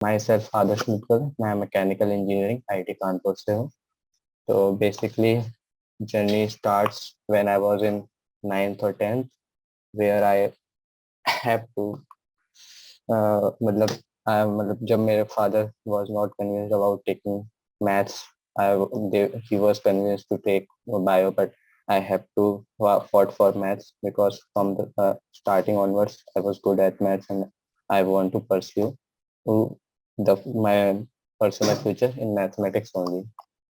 My self आदर्श मित्तल, मैं mechanical engineering IT Kanpur से हूँ। तो basically journey starts when I was in 9th और 10th, where I have to मतलब मतलब जब मेरे father was not convinced about taking maths, he was convinced to take bio, but I have to fought for maths because from the starting onwards I was good at maths and I want to pursue my personal future in mathematics only.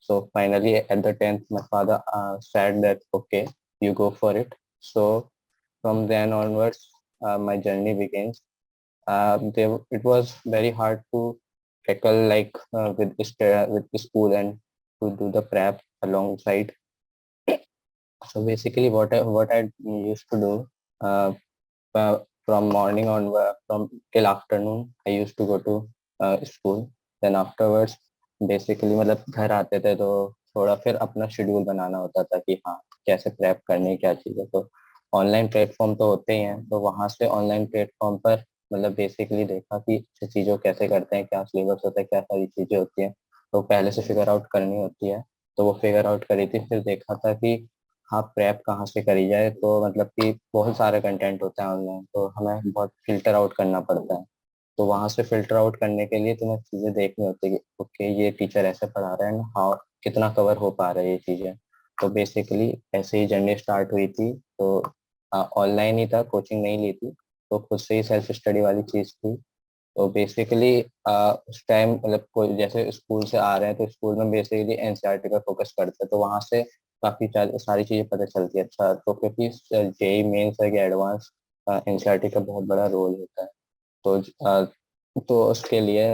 So finally at the 10th my father said that okay, you go for it. So from then onwards my journey begins. It was very hard to tackle like with the school and to do the prep alongside. So basically what I used to do uh, from morning on, from till afternoon I used to go to school. Then afterwards basically मतलब घर आते थे तो थोड़ा फिर अपना schedule बनाना होता था कि हाँ कैसे प्रेप करनी है क्या चीज़ है। तो ऑनलाइन प्लेटफॉर्म तो होते ही हैं, तो वहाँ से ऑनलाइन प्लेटफॉर्म पर मतलब बेसिकली देखा कि चीज़ों कैसे करते हैं, क्या सिलेबस होता है, क्या सारी चीज़ें होती हैं। तो पहले से फिगर आउट करनी होती है, तो वो फिगर आउट करी थी। फिर देखा था कि हाँ प्रेप कहाँ से करी जाए। तो मतलब कि बहुत सारे कंटेंट होता है ऑनलाइन, तो हमें बहुत फिल्टर आउट करना पड़ता है। तो वहां से फिल्टर आउट करने के लिए तुम्हें चीजें देखनी होती है कि ओके ये टीचर ऐसे पढ़ा रहे हैं, हाँ कितना कवर हो पा रहा है ये चीजें। तो बेसिकली ऐसे ही जर्नी स्टार्ट हुई थी। तो ऑनलाइन ही था, कोचिंग नहीं ली थी, तो खुद से ही सेल्फ स्टडी वाली चीज थी। तो बेसिकली उस टाइम मतलब कोई जैसे स्कूल से आ रहे हैं तो स्कूल में बेसिकली एनसीईआरटी पर फोकस करते हैं, तो वहाँ से काफी सारी चीजें पता चलती है। अच्छा तो क्योंकि जेई मेंस है कि एडवांस, एनसीईआरटी का बहुत बड़ा रोल होता है। तो तो उसके लिए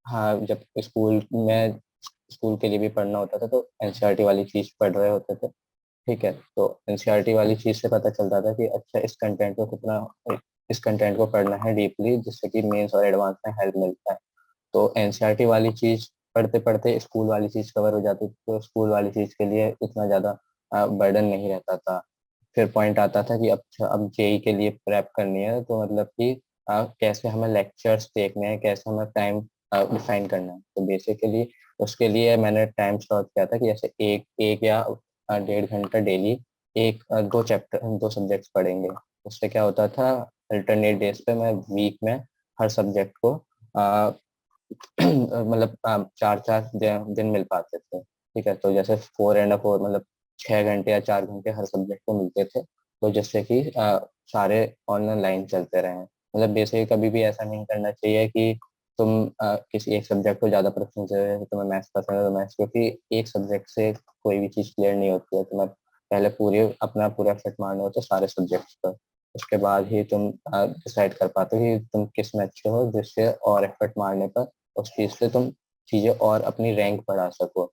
हाँ जब स्कूल के लिए भी पढ़ना होता था तो एनसीईआरटी वाली चीज पढ़ रहे होते थे। ठीक है, तो एनसीईआरटी वाली चीज से पता चलता था कि अच्छा इस कंटेंट को पढ़ना है डीपली, जिससे कि मेंस और एडवांस में हेल्प मिलता है। तो एनसीईआरटी वाली चीज पढ़ते पढ़ते स्कूल वाली चीज कवर हो जाती थी, तो स्कूल वाली चीज के लिए इतना ज्यादा बर्डन नहीं रहता था। फिर पॉइंट आता था कि अच्छा अब जेई के लिए प्रेप करनी है, तो मतलब कि कैसे हमें लेक्चर्स देखने हैं, कैसे हमें टाइम डिफाइन करना है। तो बेसिकली उसके लिए मैंने टाइम स्लॉट किया था कि जैसे एक एक या 1.5 घंटा डेली दो चैप्टर दो सब्जेक्ट्स पढ़ेंगे। उससे क्या होता था, अल्टरनेट डेज पे मैं वीक में हर सब्जेक्ट को मतलब 4-4 दिन मिल पाते थे। ठीक है, तो जैसे 4 and 4 मतलब 6 घंटे या 4 घंटे हर सब्जेक्ट को मिलते थे। तो जिससे कि सारे ऑनलाइन लाइन चलते रहे। मतलब बेसिकली कभी भी ऐसा नहीं करना चाहिए कि तुम किसी एक सब्जेक्ट को ज्यादा प्रेफरेंस दे रहे हो, तुम्हें मैथ्स पसंद है तो मैथ्स, क्योंकि एक सब्जेक्ट से कोई भी चीज क्लियर नहीं होती है। तुम्हें पहले पूरे अपना पूरा एफर्ट मारना होता है सारे सब्जेक्ट्स पर। उसके बाद ही तुम डिसाइड कर पाते हो कि तुम किस में अच्छे हो, जिससे और एफर्ट मारने पर उस चीज से तुम चीजें और अपनी रैंक बढ़ा सको।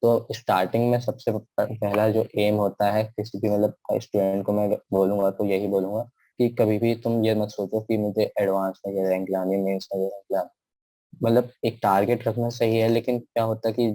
तो स्टार्टिंग में सबसे पहला जो एम होता है किसी भी मतलब स्टूडेंट को मैं बोलूंगा तो यही बोलूंगा कि कभी भी तुम ये मत सोचो कि मुझे एडवांस में ये रैंक लानी है, मेंस में ये रैंक लानी। मतलब एक टारगेट रखना सही है, लेकिन क्या होता है कि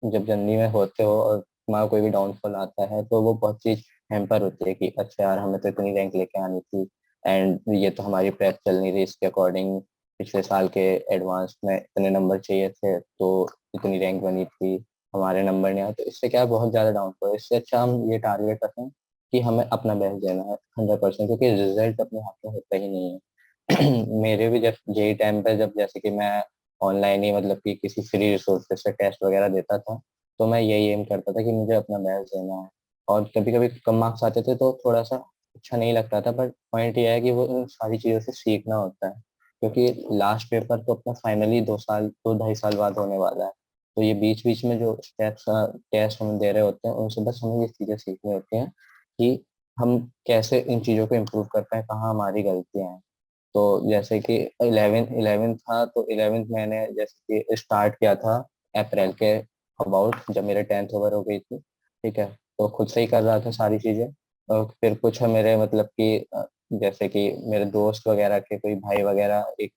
जब जर्नी में होते हो और तुम्हारा कोई भी डाउनफॉल आता है तो वो बहुत चीज हैम्पर होती है कि अच्छा यार हमें तो इतनी रैंक लेके आनी थी, एंड ये तो हमारी प्रेप चल नहीं रही इसके अकॉर्डिंग। पिछले साल के एडवांस में इतने नंबर चाहिए थे तो इतनी रैंक बनी थी, हमारे नंबर नहीं आए। तो इससे क्या बहुत ज्यादा डाउनफॉल है। इससे अच्छा हम ये टारगेट रखें कि हमें अपना बेस्ट देना है 100%, क्योंकि रिजल्ट अपने हाथ में होता ही नहीं है। मेरे भी जब जेई टाइम पे जब जैसे कि मैं ऑनलाइन ही मतलब कि किसी फ्री रिसोर्सेज से टेस्ट वगैरह देता था, तो मैं यही एम करता था कि मुझे अपना बेस्ट देना है। और कभी कभी कम मार्क्स आते थे तो थोड़ा सा अच्छा नहीं लगता था, बट पॉइंट ये है कि वो उन सारी चीज़ों से सीखना होता है। क्योंकि लास्ट पेपर तो अपना फाइनली 2 साल 2-2.5 साल बाद होने वाला है। तो ये बीच बीच में जो स्टेप्स टेस्ट हम दे रहे होते हैं उनसे बस हमें ये चीज़ें सीखनी होती हैं कि हम कैसे इन चीज़ों को इम्प्रूव कर पाए, कहाँ हमारी गलतियाँ हैं। तो जैसे कि 11th था, तो 11th मैंने जैसे कि स्टार्ट किया था अप्रैल के अबाउट, जब मेरे 10th ओवर हो गई थी। ठीक है, तो खुद से ही कर रहा था सारी चीज़ें। और फिर कुछ मेरे मतलब कि जैसे कि मेरे दोस्त वगैरह के कोई भाई वगैरह एक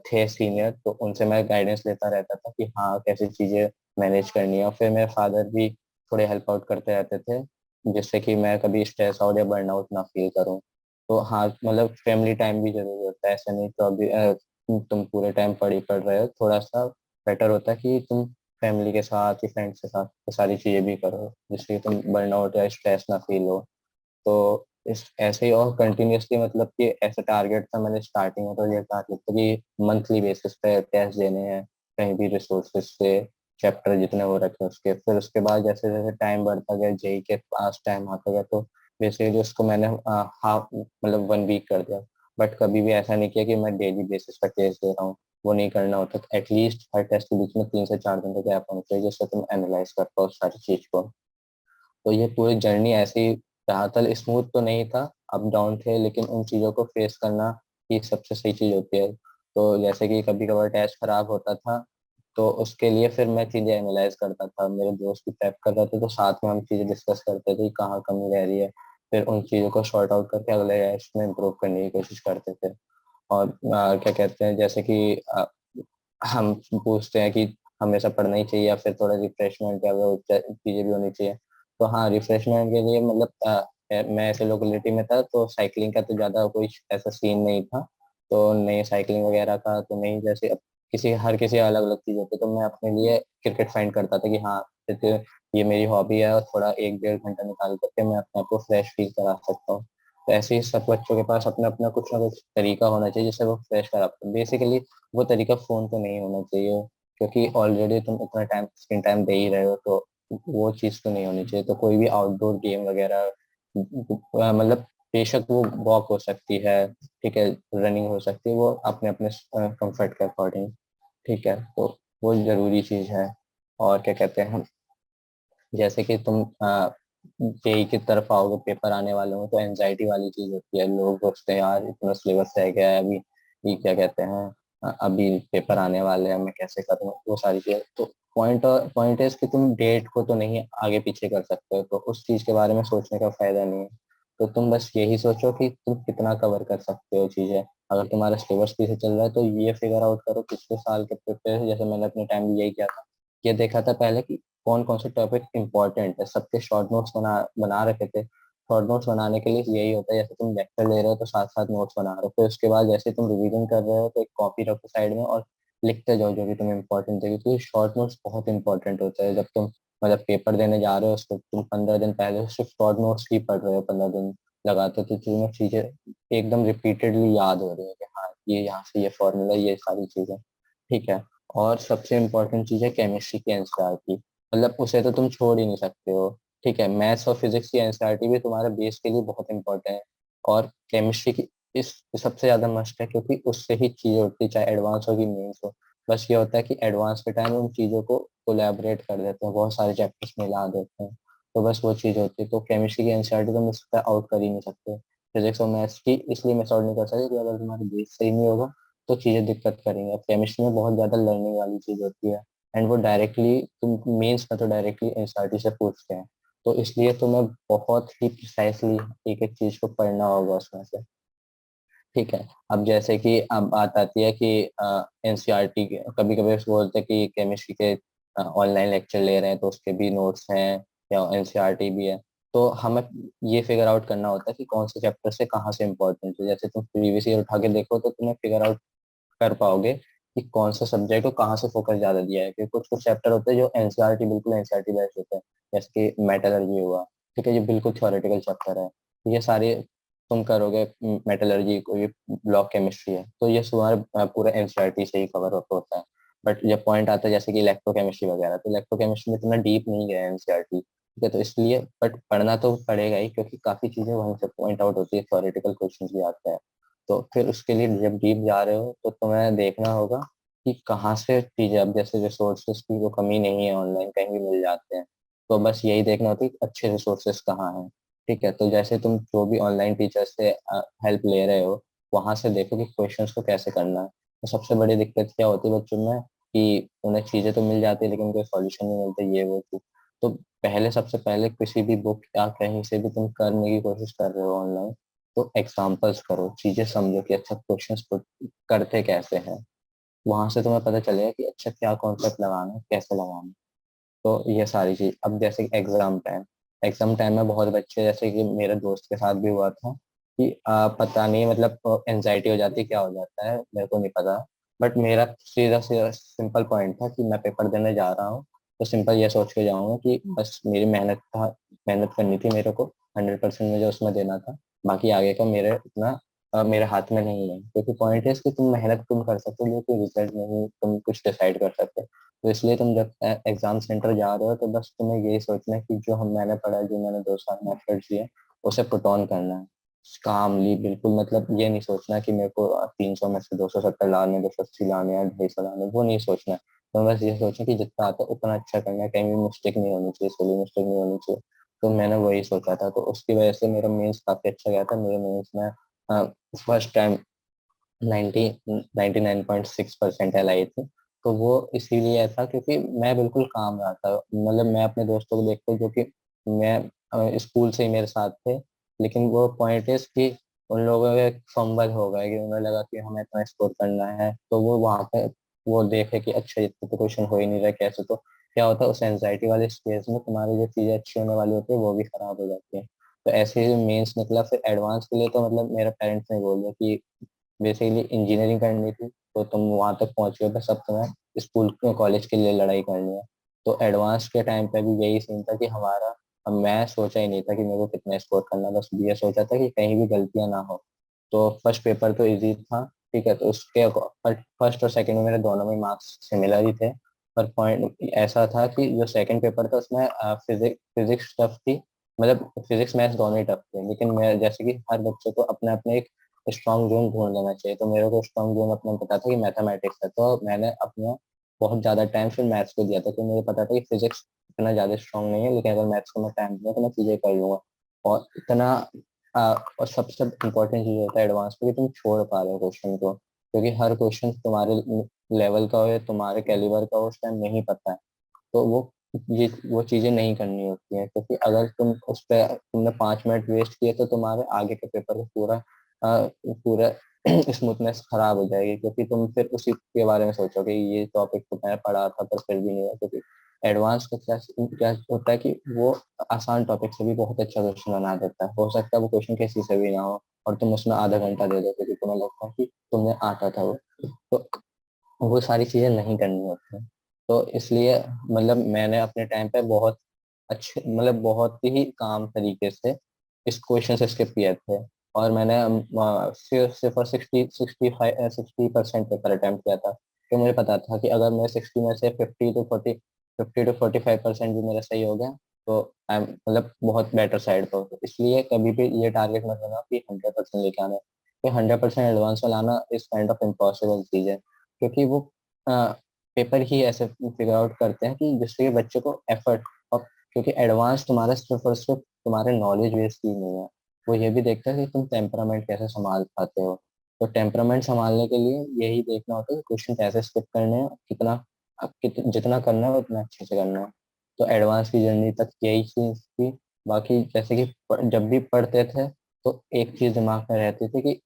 थे सीनियर, तो उनसे मैं गाइडेंस लेता रहता था कि हाँ कैसे चीज़ें मैनेज करनी है। और फिर मेरे फादर भी थोड़े हेल्प आउट करते रहते थे, जिससे कि मैं कभी स्ट्रेस आउट या बर्न आउट ना फील करूँ। तो हाँ मतलब फैमिली टाइम भी जरूरी होता है, ऐसा नहीं तो अभी तुम पूरे टाइम पढ़ रहे हो, थोड़ा सा बेटर होता है कि तुम फैमिली के साथ या फ्रेंड्स के साथ ये सारी चीजें भी करो, जिससे कि तुम बर्नआउट या स्ट्रेस ना फील हो। तो इस ऐसे ही और कंटिन्यूअसली, मतलब कि ऐसा टारगेट था मैंने स्टार्टिंग में, तो ये टारगेट था कि मंथली बेसिस पे टेस्ट देने हैं कहीं भी रिसोर्सेज से, चैप्टर जितने हो रखे उसके। फिर उसके बाद जैसे जैसे टाइम बढ़ता गया, जेई के पास टाइम आता गया, तो बेसिकली उसको मैंने हाफ, मतलब 1 वीक कर दिया। बट कभी भी ऐसा नहीं किया कि मैं डेली बेसिस पर टेस्ट दे रहा हूँ, वो नहीं करना होता। एटलीस्ट हर टेस्ट के बीच में 3 से 4 दिन का गैप होना चाहिए, जिससे तुम एनालाइज कर पाओ सारी चीज को। तो ये पूरी जर्नी ऐसी ज्यादातर स्मूथ तो नहीं था, अप डाउन थे, लेकिन उन चीज़ों को फेस करना ही सबसे सही चीज़ होती है। तो जैसे कि कभी कभार टेस्ट खराब होता था, तो उसके लिए फिर मैं चीज़ें एनालाइज करता था, मेरे दोस्त भी प्रेप कर रहे थे, तो साथ में हम चीज़ें डिस्कस करते थे कि कहाँ कमी रह रही है। फिर उन चीज़ों को सॉर्ट आउट करके अगले टेस्ट में इम्प्रूव करने की कोशिश करते थे। और क्या कहते हैं, जैसे कि हम पूछते हैं कि हमेशा पढ़ना ही चाहिए या फिर थोड़ा रिफ्रेशमेंट या वो चीजें भी होनी चाहिए। तो हाँ, रिफ्रेशमेंट के लिए मतलब मैं ऐसे लोकेलिटी में था, तो साइकिलिंग का तो ज्यादा कोई ऐसा सीन नहीं था। तो नहीं साइकिलिंग वगैरह का तो नहीं, जैसे अब हर किसी अलग अलग चीज होती है, तो मैं अपने लिए क्रिकेट फाइंड करता था कि हाँ, तो ये मेरी हॉबी है और थोड़ा 1 डेढ़ घंटा निकाल करके मैं अपने आप को फ्रेश फील करा सकता हूँ। तो ऐसे ही सब बच्चों के पास अपना अपना कुछ ना कुछ तरीका होना चाहिए जिससे वो फ्रेश करा पाए। बेसिकली वो तरीका फोन तो नहीं होना चाहिए, क्योंकि ऑलरेडी तुम इतना टाइम स्क्रीन टाइम दे ही रहे हो, तो वो चीज़ तो नहीं होनी चाहिए। तो कोई भी आउटडोर गेम वगैरह, मतलब बेशक वो वॉक हो सकती है, ठीक है, रनिंग हो सकती है, वो अपने अपने कंफर्ट के अकॉर्डिंग, ठीक है। तो वो जरूरी चीज़ है। और क्या कहते हैं, जैसे कि तुम जेई की तरफ आओगे, पेपर आने वाले हो, तो एनजाइटी वाली चीज होती है, लोग सोचते हैं यार इतना सिलेबस रह गया है अभी, ये क्या कहते हैं, अभी पेपर आने वाले हैं, मैं कैसे करूँ, वो सारी चीजें। तो पॉइंट है कि तुम डेट को तो नहीं आगे पीछे कर सकते हो, तो उस चीज के बारे में सोचने का फायदा नहीं है। तो तुम बस यही सोचो कि तुम कितना कवर कर सकते हो चीजें। अगर तुम्हारा सिलेबस पीछे चल रहा है, तो ये फिगर आउट करो पिछले साल के प्रिपेयर, जैसे मैंने अपने टाइम में यही किया था। ये देखा था पहले कि कौन कौन से टॉपिक इंपॉर्टेंट है, सबके शॉर्ट नोट्स बना बना रखे थे। शॉर्ट नोट्स बनाने के लिए यही होता है, जैसे तुम लेक्चर ले रहे हो तो साथ साथ नोट्स बना रहे हो, फिर उसके बाद जैसे तुम रिवीजन कर रहे हो तो एक कॉपी रखो साइड में और लिखते जाओ जो भी तुम्हें इंपॉर्टेंट है, क्योंकि शॉर्ट नोट्स बहुत इंपॉर्टेंट होता है। जब तुम मतलब पेपर देने जा रहे हो, उसको तुम 15 दिन पहले सिर्फ शॉर्ट नोट्स ही पढ़ रहे हो, 15 दिन लगाते हो, तो तुम्हें चीजें एकदम रिपीटेडली याद हो रही है कि हाँ, ये यहाँ से ये फॉर्मूला, ये सारी चीजें, ठीक है। और सबसे इम्पोर्टेंट चीज है केमिस्ट्री की एनसीईआरटी, मतलब उसे तो तुम छोड़ ही नहीं सकते हो, ठीक है। मैथ्स और फिजिक्स की एनसीईआरटी भी तुम्हारे बेस के लिए बहुत इंपॉर्टेंट है। और केमिस्ट्री की इस सबसे ज्यादा मस्ट है, क्योंकि उससे ही चीजें होती है, चाहे एडवांस हो कि मेंस हो। बस ये होता है कि एडवांस के टाइम उन चीजों को कोलैबोरेट कर देते हैं, बहुत सारे चैप्टर्स मिला देते हैं, तो बस वो चीज होती है। तो केमिस्ट्री की एनसीईआरटी तो मिस आउट कर ही नहीं सकते। फिजिक्स और मैथ्स की इसलिए मिस आउट नहीं कर सकते कि अगर तुम्हारा बेस सही नहीं होगा तो चीजें दिक्कत करेंगे। अब केमिस्ट्री में बहुत ज्यादा लर्निंग वाली चीज होती है, एंड वो डायरेक्टली तुम मेंस में तो डायरेक्टली एनसीईआरटी से पूछते हैं, तो इसलिए तुम्हें बहुत ही प्रिसाइसली एक एक चीज को पढ़ना होगा उसमें से, ठीक है। अब जैसे कि अब बात आती है कि एनसीईआरटी के कभी कभी बोलते हैं कि केमिस्ट्री के ऑनलाइन लेक्चर ले रहे हैं तो उसके भी नोट्स हैं या एनसीईआरटी भी है। तो हमें ये फिगर आउट करना होता है कि कौन से चैप्टर से कहाँ से इम्पोर्टेंट है। जैसे तुम प्रीवियस ईयर उठा के देखो तो तुम्हें फिगर आउट कर पाओगे कि कौन सा सब्जेक्ट को कहाँ से फोकस ज्यादा दिया है, क्योंकि कुछ कुछ चैप्टर होते हैं जो एनसीईआरटी बिल्कुल एनसीईआरटी बेस्ड होते हैं, जैसे कि मेटलर्जी हुआ, ठीक है, ये बिल्कुल थ्योरेटिकल चैप्टर है। ये सारे तुम करोगे, मेटलर्जी कोई ब्लॉक केमिस्ट्री है, तो ये तुम्हारे पूरा एनसीईआरटी से ही कवर अप होता है। बट जब पॉइंट आता है जैसे कि इलेक्ट्रोकेमिस्ट्री वगैरह, तो इलेक्ट्रोकेमिस्ट्री में इतना डीप नहीं गया एनसीईआरटी, ठीक है। तो इसलिए बट पढ़ना तो पड़ेगा ही, क्योंकि काफी चीजें वहीं से पॉइंट आउट होती है, थ्योरेटिकल क्वेश्चन भी आते हैं। तो फिर उसके लिए जब डीप जा रहे हो तो तुम्हें देखना होगा कि कहाँ से चीजें, अब जैसे रिसोर्सेज की तो कमी नहीं है, ऑनलाइन कहीं भी मिल जाते हैं। तो बस यही देखना होता है कि अच्छे रिसोर्सेज कहाँ हैं, ठीक है। तो जैसे तुम जो भी ऑनलाइन टीचर से हेल्प ले रहे हो, वहां से देखो कि क्वेश्चंस को कैसे करना है। तो सबसे बड़ी दिक्कत क्या होती है बच्चों में कि उन्हें चीजें तो मिल जाती है लेकिन कोई सॉल्यूशन नहीं मिलता, ये वो चीज। तो पहले सबसे पहले किसी भी बुक या कहीं से भी तुम करने की कोशिश कर रहे हो ऑनलाइन, तो एग्जाम्पल्स करो, चीजें समझो कि अच्छा क्वेश्चंस करते कैसे हैं। वहां से तुम्हें पता चलेगा कि अच्छा क्या कॉन्सेप्ट लगाना है, कैसे लगाना है। तो ये सारी चीज, अब जैसे एग्जाम टाइम में बहुत बच्चे, जैसे कि मेरे दोस्त के साथ भी हुआ था कि पता नहीं, मतलब एनजाइटी हो जाती है, क्या हो जाता है मेरे को नहीं पता, बट मेरा सीधा सीधा सिंपल पॉइंट था कि मैं पेपर देने जा रहा हूँ, तो सिंपल ये सोच के जाऊंगा कि बस मेरी मेहनत करनी थी मेरे को, 100% मुझे उसमें देना था। बाकी आगे का मेरे हाथ में नहीं है, क्योंकि पॉइंट है कि तुम मेहनत तुम कर सकते हो, लेकिन रिजल्ट नहीं तुम कुछ डिसाइड कर सकते। तो इसलिए तुम जब एग्जाम सेंटर जा रहे हो तो बस तुम्हें यही सोचना है कि मैंने पढ़ा, जो मैंने 2 साल में एफर्ट दिए, उसे पुट ऑन करना है कामली। बिल्कुल मतलब ये नहीं सोचना कि मेरे को 300 में से 270 लाने, 280 लाने या 250 लाने, वो नहीं सोचना। तो बस ये सोचना कि जितना आता है उतना अच्छा करना है, कहीं भी मिस्टेक नहीं होनी चाहिए, सोली मिस्टेक नहीं होनी चाहिए। तो मैंने वही सोचा था, तो उसकी वजह से मेरा मेंस काफी अच्छा गया था। मेरे मेंस में फर्स्ट टाइम 99.6% आई थी। तो वो इसीलिए था क्योंकि मैं बिल्कुल काम रहा था। मतलब मैं अपने दोस्तों को देखता हूँ जो कि मैं स्कूल से ही मेरे साथ थे, लेकिन वो पॉइंट इज कि उन लोगों का फंबल हो गया, कि उन्हें लगा कि हमें इतना स्कोर करना है, तो वो वहां पे वो देखे कि अच्छा इतना तो क्वेश्चन हो ही नहीं रहा कैसे, तो क्या होता है उस एंजाइटी वाले स्टेज में तुम्हारी जो चीजें अच्छी होने वाली होती है वो भी खराब हो जाती है। तो ऐसे ही मेंस निकला, फिर एडवांस के लिए तो मतलब मेरे पेरेंट्स ने बोल दिया कि बेसिकली इंजीनियरिंग करनी थी तो तुम वहां तक पहुंच गए, बस अब तुम्हें स्कूल कॉलेज के लिए लड़ाई करनी है। तो एडवांस के टाइम पे भी यही सीन था कि हमारा, अब मैं सोचा ही नहीं था कि मेरे को कितना स्कोर करना, बस ये सोचा था कि कहीं भी गलतियां ना हो। तो फर्स्ट पेपर तो इजी था, ठीक है, तो उसके फर्स्ट और सेकंड में मेरे दोनों में मार्क्स सिमिलर ही थे। पर पॉइंट ऐसा था कि जो सेकंड पेपर था उसमें फिजिक्स टफ थी, मतलब फिजिक्स मैथ्स दोनों ही टफ थे, लेकिन मैं जैसे कि हर बच्चे को अपने अपने एक स्ट्रॉन्ग जोन ढूंढ लेना चाहिए, तो मेरे को स्ट्रॉन्ग जोन अपना पता था कि मैथमेटिक्स है, तो मैंने अपना बहुत ज्यादा टाइम फिर मैथ्स को दिया था, तो मुझे पता था कि फिजिक्स इतना ज्यादा स्ट्रॉन्ग नहीं है, लेकिन अगर मैथ्स को मैं टाइम दूंगा तो मैं चीजें कर लूंगा। और इतना और सबसे इम्पोर्टेंट चीज होता है एडवांस में कि तुम छोड़ पा रहे हो क्वेश्चन को, क्योंकि हर क्वेश्चन तुम्हारे लेवल का हो या तुम्हारे कैलिबर का हो उस टाइम नहीं पता है। तो वो चीजें नहीं करनी होती हैं, क्योंकि अगर उस पर तुमने 5 मिनट वेस्ट किए तो तुम्हारे आगे के पेपर को पूरा स्मूथनेस खराब हो जाएगी, क्योंकि तुम फिर उसी के बारे में सोचोगे ये टॉपिक तो मैंने पढ़ा था पर फिर भी नहीं हुआ। क्योंकि एडवांस का क्या क्या होता है कि वो आसान टॉपिक से भी बहुत अच्छा क्वेश्चन बना देता है, हो सकता है वो क्वेश्चन किसी से भी ना हो और तुम उसमें आधा घंटा दे दो क्योंकि तुम्हें लगता है कि तुम्हें आता था वो। तो वो सारी चीजें नहीं करनी होती हैं। तो इसलिए मतलब मैंने अपने टाइम पे बहुत अच्छे, मतलब बहुत ही काम तरीके से इस क्वेश्चन से स्किप किए थे। और मैंने सिर्फ सिर्फ 60% पेपर अटेम्प्ट किया था। तो मुझे पता था कि अगर मैं 60 में से 50 to 45% भी मेरा सही हो गया तो आई एम मतलब बहुत बेटर साइड पर। तो इसलिए कभी भी ये टारगेट मत बनाओ कि 100% लेके आना है, कि 100% एडवांस में लाना इस काइंड ऑफ इम्पॉसिबल चीज है, क्योंकि वो पेपर ही ऐसे फिगर आउट करते हैं कि जिससे बच्चे को एफर्ट, और क्योंकि एडवांस तुम्हारा सिर्फ और सिर्फ तुम्हारे नॉलेज बेस्ड ही नहीं है, वो ये भी देखता है कि तुम टेम्परामेंट कैसे संभाल पाते हो। तो टेम्परामेंट संभालने के लिए यही देखना होता है कि क्वेश्चन कैसे स्किप करने हैं, जितना करना है उतना अच्छे से करना है। तो एडवांस की जर्नी तक यही चीज थी। बाकी जैसे कि जब भी पढ़ते थे तो एक चीज दिमाग में रहती थी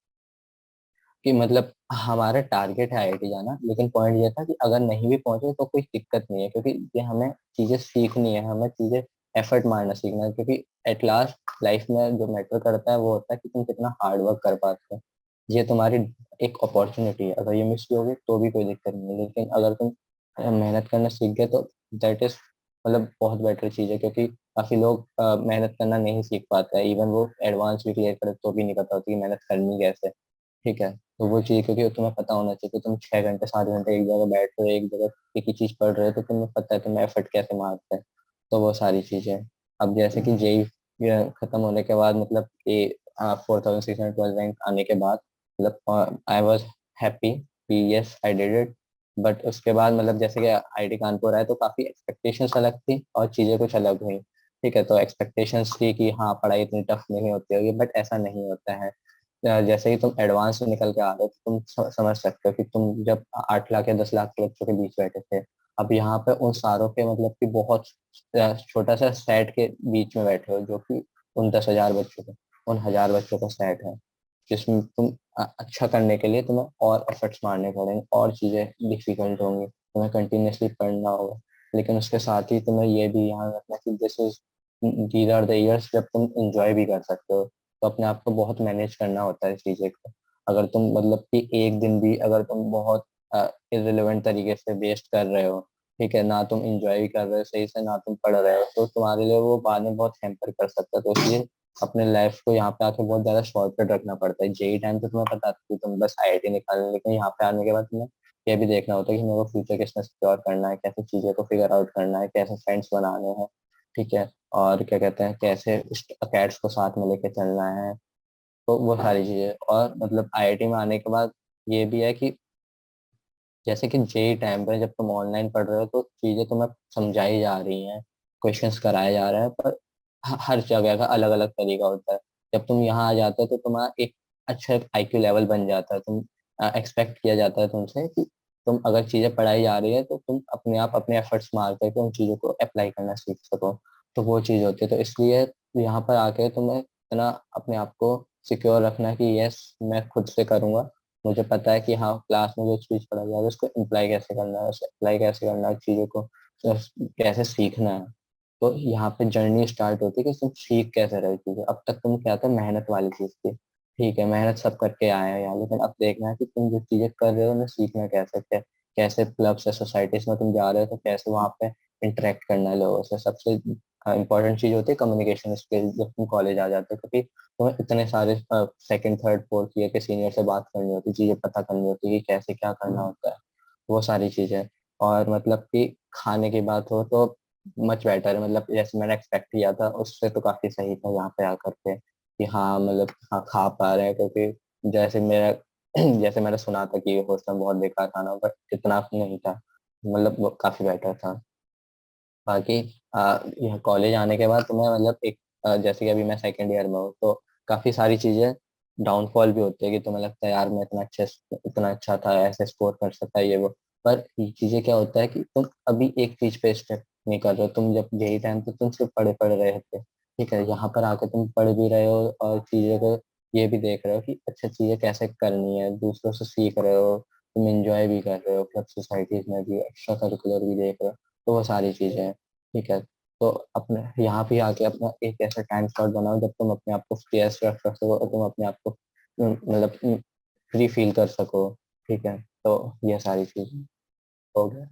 कि मतलब हमारा टारगेट है आईआईटी जाना, लेकिन पॉइंट ये था कि अगर नहीं भी पहुंचे तो कोई दिक्कत नहीं है, क्योंकि ये हमें चीजें सीखनी है, हमें चीजें एफर्ट मारना सीखना है, क्योंकि एट लास्ट लाइफ में जो मैटर करता है वो होता है कि तुम कितना हार्ड वर्क कर पाते हो। ये तुम्हारी एक अपॉर्चुनिटी है, अगर ये मिस होगी तो भी कोई दिक्कत नहीं है, लेकिन अगर तुम मेहनत करना सीख गए तो दैट इज मतलब बहुत बेटर चीज है। क्योंकि काफी लोग मेहनत करना नहीं सीख पाते हैं, इवन वो एडवांस भी क्लियर करे तो भी नहीं पता होती कि मेहनत करनी कैसे। ठीक है, तो वो चीज़ क्योंकि तुम्हें पता होना चाहिए कि तुम 6 घंटे 7 घंटे एक जगह बैठ रहे हो, एक जगह एक ही चीज पढ़ रहे हो, तो तुम्हें पता है तुम्हें एफर्ट कैसे मारते हैं। तो वो सारी चीजें अब जैसे कि जेई खत्म होने के बाद, मतलब कि 4612 रैंक आने के बाद, मतलब आई वॉज हैप्पी कि yes I did it. But उसके बाद मतलब जैसे कि आईआईटी कानपुर आए तो काफी एक्सपेक्टेशंस अलग थी और चीजें कुछ अलग हुई। ठीक है, तो एक्सपेक्टेशंस थी कि हाँ पढ़ाई इतनी टफ नहीं होती होगी, बट ऐसा नहीं होता है। जैसे ही तुम एडवांस में निकल के आ रहे हो तो तुम समझ सकते हो कि तुम जब 8 लाख या 10 लाख के बच्चों के बीच बैठे थे, अब यहाँ पे उन सारों के मतलब कि बहुत छोटा सा सेट के बीच में बैठे हो, जो कि उन 10,000 बच्चों के, उन 1,000 बच्चों का सेट है, जिसमें तुम अच्छा करने के लिए तुम्हें और एफर्ट्स मारने पड़ेंगे और चीजें डिफिकल्ट होंगी, तुम्हें कंटिन्यूसली पढ़ना होगा। लेकिन उसके साथ ही तुम्हें ये भी ध्यान रखना कि this is these are the years जब तुम इंजॉय भी कर सकते हो। तो अपने आप को बहुत मैनेज करना होता है इस चीज़ें को। अगर तुम मतलब कि एक दिन भी अगर तुम बहुत इररिलेवेंट तरीके से वेस्ट कर रहे हो, ठीक है, ना तुम इंजॉय भी कर रहे हो सही से, ना तुम पढ़ रहे हो, तो तुम्हारे लिए वो बाद में बहुत हैम्पर कर सकता है। तो इसलिए अपने लाइफ को यहाँ पे आके बहुत ज्यादा शॉर्टकट रखना पड़ता है। जेई टाइम तो तुम्हें पता था कि तुम बस आईआईटी निकालना, लेकिन यहाँ पे आने के बाद तुम्हें ये भी देखना होता है कि मेरे को फ्यूचर किसमें सिक्योर करना है, कैसे चीजें को फिगर आउट करना है, कैसे फ्रेंड्स बनाने हैं, ठीक है, और क्या कहते हैं, कैसे कैट्स को साथ में लेके चलना है। तो वो सारी चीजें, और मतलब आईआईटी में आने के बाद ये भी है कि जैसे कि जेई टाइम पे जब तुम ऑनलाइन पढ़ रहे हो तो चीजें तुम्हें समझाई जा रही हैं, क्वेश्चंस कराए जा रहे हैं, पर हर जगह का अलग अलग तरीका होता है। जब तुम यहाँ आ जाते हो तो तुम्हारा एक अच्छा आईक्यू लेवल बन जाता है, तुम एक्सपेक्ट किया जाता है तुमसे कि तुम अगर चीजें पढ़ाई जा रही है तो तुम अपने आप अपने एफर्ट्स मार करके उन चीजों को अप्लाई करना सीख सको। तो वो चीज होती है, तो इसलिए यहाँ पर आके तुम्हें इतना अपने आप को सिक्योर रखना है कि यस, मैं खुद से करूंगा। मुझे पता है कि हाँ, क्लास में जो चीज पढ़ाई जा रही है उसको इम्प्लाई कैसे करना है, उसको अप्लाई कैसे करना है, चीजों को कैसे सीखना है। तो यहाँ पे जर्नी स्टार्ट होती है कि तुम सीख कैसे रहे चीजें। अब तक तुम क्या था, मेहनत वाली चीज थी, ठीक है, मेहनत सब करके आए हैं यहाँ, लेकिन अब देखना है कि तुम जो चीजें कर रहे हो उन्हें सीखना कैसे, कैसे क्लब्स या सोसाइटीज में तुम जा रहे हो तो कैसे वहाँ पे इंटरेक्ट करना है लोगों से। सबसे इंपॉर्टेंट चीज होती है कम्युनिकेशन स्किल जब तुम कॉलेज आ जाते हो, क्योंकि तुम्हें इतने सारे सेकंड थर्ड फोर्थ ईयर के सीनियर से बात करनी होती है, चीजें पता करनी होती है कि कैसे क्या करना होता है, वो सारी चीजें। और मतलब कि खाने की बात हो तो मच बेटर है, मतलब जैसे मैंने एक्सपेक्ट किया था उससे तो काफी सही था यहाँ पे आकर के, कि हाँ मतलब हाँ खा पा रहे हैं, क्योंकि जैसे मेरा जैसे मैंने सुना था कि हॉस्टल में बहुत बेकार खाना, बट इतना नहीं था, मतलब वो काफी बेटर था। बाकी यहाँ कॉलेज आने के बाद तुम्हें मतलब एक जैसे कि अभी मैं सेकेंड ईयर में हूँ तो काफी सारी चीजें डाउनफॉल भी होती है कि तुम्हें लगता है यार मैं इतना अच्छा था, ऐसे स्कोर कर सकता है ये वो। पर ये चीजें क्या होता है कि तुम अभी एक चीज पे स्टेप नहीं कर रहे हो। तुम जब यही टाइम पे तुम सिर्फ पढ़ रहे थे, ठीक है, यहाँ पर आकर तुम पढ़ भी रहे हो और चीजों को ये भी देख रहे हो कि अच्छा चीजें कैसे करनी है, दूसरों से सीख रहे हो, तुम एंजॉय भी कर रहे हो, क्लब सोसाइटीज में भी एक्स्ट्रा करिकुलर भी देख रहे हो। तो वो सारी चीजें हैं, ठीक है। तो अपने यहाँ पे आके अपना एक ऐसा टाइम स्लॉट बनाओ जब तुम अपने आप को स्ट्रेस रख सको और तुम अपने आप को मतलब फ्री फील कर सको, ठीक है। तो ये सारी चीजें हो गया।